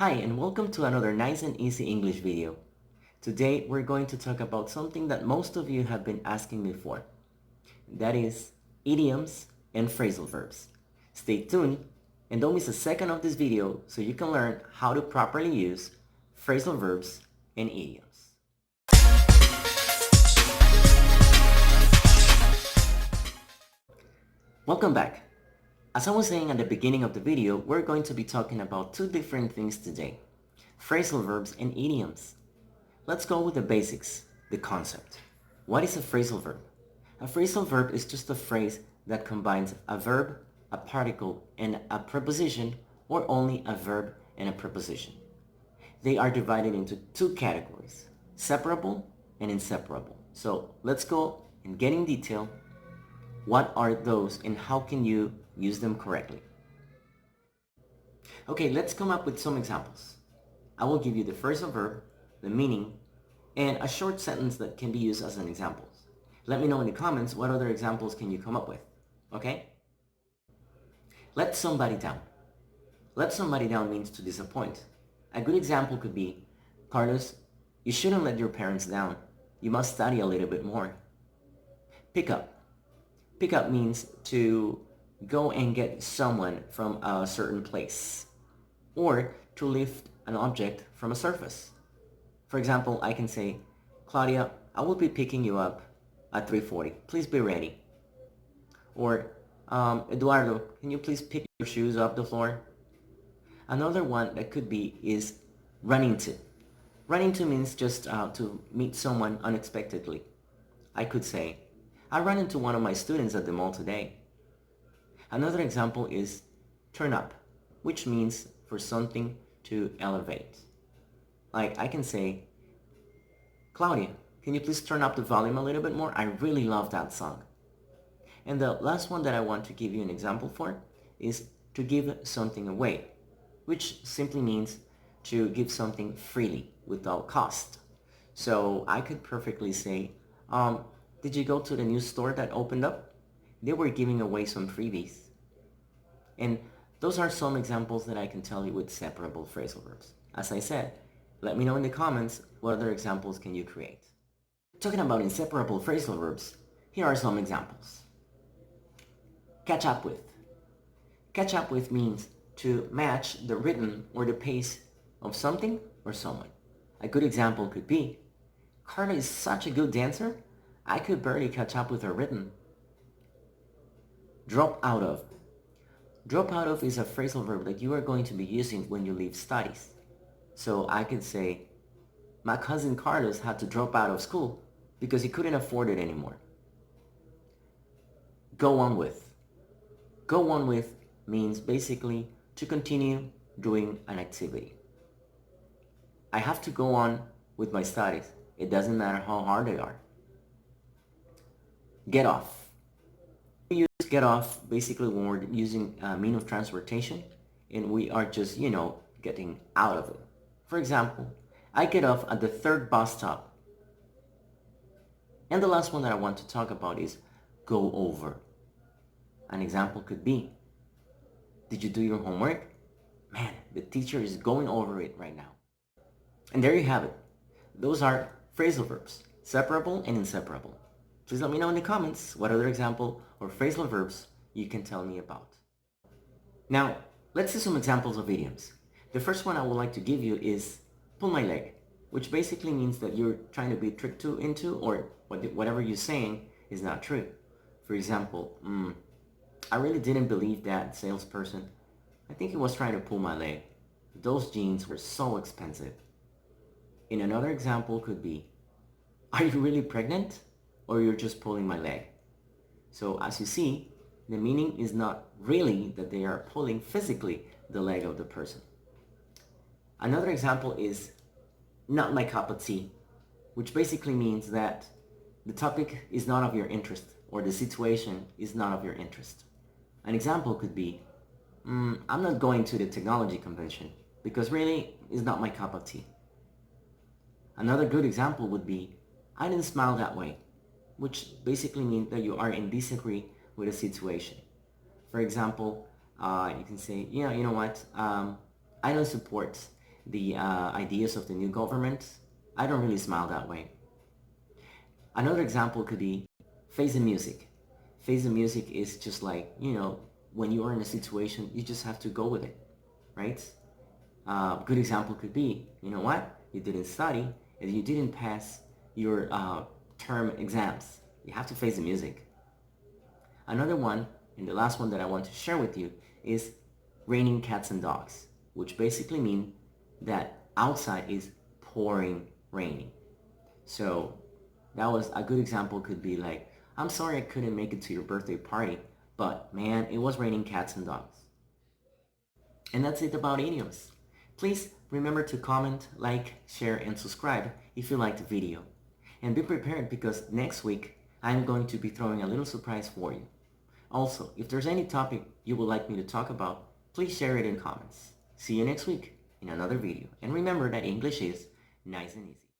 Hi and welcome to another nice and easy English video. Today we're going to talk about something that most of you have been asking me for. That is idioms and phrasal verbs. Stay tuned and don't miss a second of this video so you can learn how to properly use phrasal verbs and idioms. Welcome back. As I was saying at the beginning of the video, we're going to be talking about two different things today. Phrasal verbs and idioms. Let's go with the basics, the concept. What is a phrasal verb? A phrasal verb is just a phrase that combines a verb, a particle, and a preposition, or only a verb and a preposition. They are divided into two categories, separable and inseparable. So let's go and get in detail. What are those and how can you use them correctly? Okay, let's come up with some examples. I will give you the phrasal verb, the meaning, and a short sentence that can be used as an example. Let me know in the comments what other examples can you come up with, okay? Let somebody down. Let somebody down means to disappoint. A good example could be, Carlos, you shouldn't let your parents down. You must study a little bit more. Pick up. Pick up means to go and get someone from a certain place, or to lift an object from a surface. For example, I can say, Claudia, I will be picking you up at 3:40. Please be ready. Or, Eduardo, can you please pick your shoes off the floor? Another one that could be is run into. Run into means just to meet someone unexpectedly. I could say, I ran into one of my students at the mall today. Another example is turn up, which means for something to elevate. Like I can say, Claudia, can you please turn up the volume a little bit more? I really love that song. And the last one that I want to give you an example for is to give something away, which simply means to give something freely without cost. So I could perfectly say, did you go to the new store that opened up? They were giving away some freebies. And those are some examples that I can tell you with separable phrasal verbs. As I said, let me know in the comments what other examples can you create. Talking about inseparable phrasal verbs, here are some examples. Catch up with. Catch up with means to match the rhythm or the pace of something or someone. A good example could be, Carla is such a good dancer, I could barely catch up with her rhythm. Drop out of. Drop out of is a phrasal verb that you are going to be using when you leave studies. So I could say, my cousin Carlos had to drop out of school because he couldn't afford it anymore. Go on with. Go on with means basically to continue doing an activity. I have to go on with my studies. It doesn't matter how hard they are. Get off. We use get off basically when we're using a mean of transportation and we are just, getting out of it. For example, I get off at the third bus stop. And the last one that I want to talk about is go over. An example could be, did you do your homework? Man, the teacher is going over it right now. And there you have it. Those are phrasal verbs, separable and inseparable. Please let me know in the comments what other example or phrasal verbs you can tell me about. Now, let's see some examples of idioms. The first one I would like to give you is pull my leg, which basically means that you're trying to be tricked into or whatever you're saying is not true. For example, I really didn't believe that salesperson. I think he was trying to pull my leg. Those jeans were so expensive. And another example could be, are you really pregnant? Or you're just pulling my leg? So as you see, the meaning is not really that they are pulling physically the leg of the person. Another example is not my cup of tea, which basically means that the topic is not of your interest or the situation is not of your interest. An example could be, I'm not going to the technology convention because really it's not my cup of tea. Another good example would be, I didn't smile that way, which basically means that you are in disagree with a situation. For example, you can say, yeah, you know what, I don't support the ideas of the new government, I don't really smile that way. Another example could be face the music. Face the music is just like, when you are in a situation, you just have to go with it, right? A good example could be, you know what? You didn't study and you didn't pass your term exams. You have to face the music. Another one, and the last one that I want to share with you, is raining cats and dogs, which basically mean that outside is pouring raining. So that was a good example could be like, I'm sorry I couldn't make it to your birthday party, but man, it was raining cats and dogs. And that's it about idioms. Please remember to comment, like, share, and subscribe if you liked the video. And be prepared because next week I'm going to be throwing a little surprise for you. Also, if there's any topic you would like me to talk about, please share it in comments. See you next week in another video. And remember that English is nice and easy.